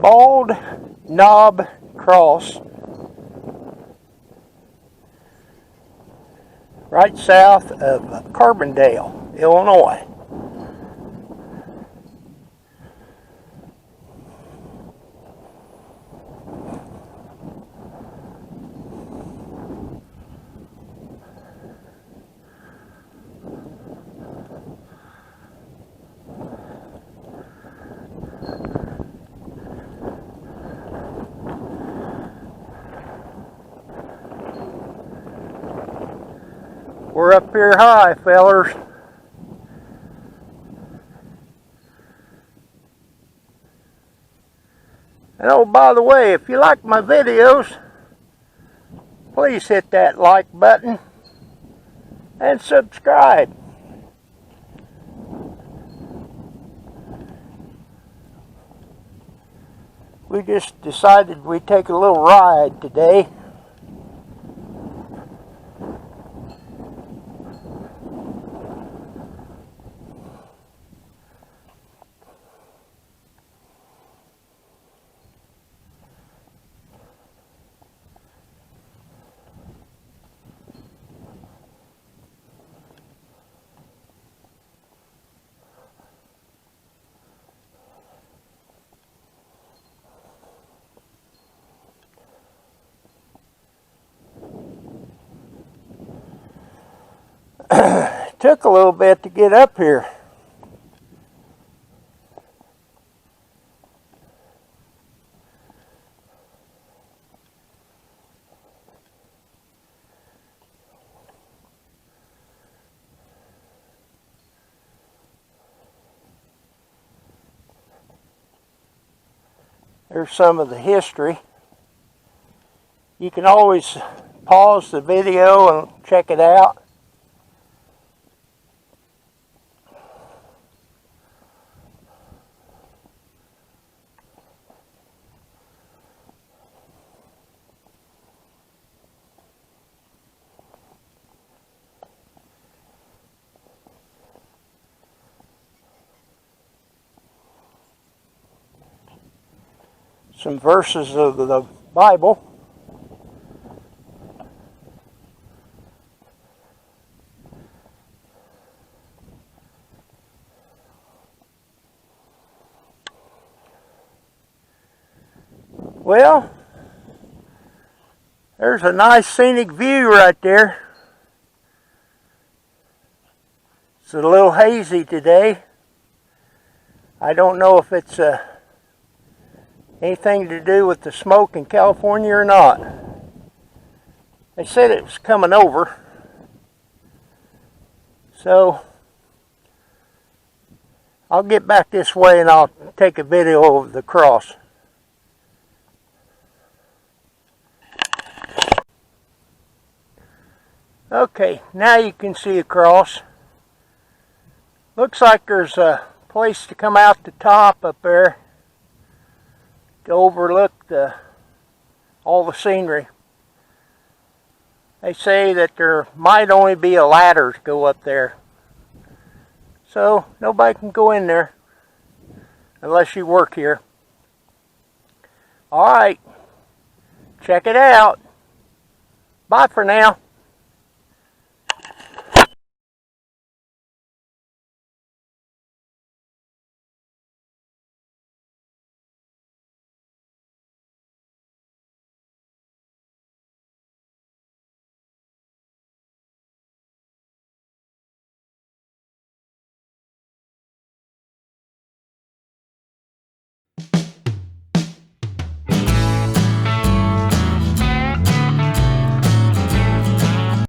Bald Knob Cross, right south of Carbondale, Illinois. We're up here high, fellers. And oh, by the way, if you like my videos, please hit that like button and subscribe. We just decided we'd take a little ride today. Took a little bit to get up here. There's some of the history. You can always pause the video and check it out. Some verses of the Bible. Well, there's a nice scenic view right there. It's a little hazy today. I don't know if it's anything to do with the smoke in California or not. They said it was coming over. So I'll get back this way and I'll take a video of the cross. Okay, now you can see across. Looks like there's a place to come out the top up there to overlook all the scenery. They say that there might only be a ladder to go up there. So nobody can go in there unless you work here. Alright, check it out. Bye for now.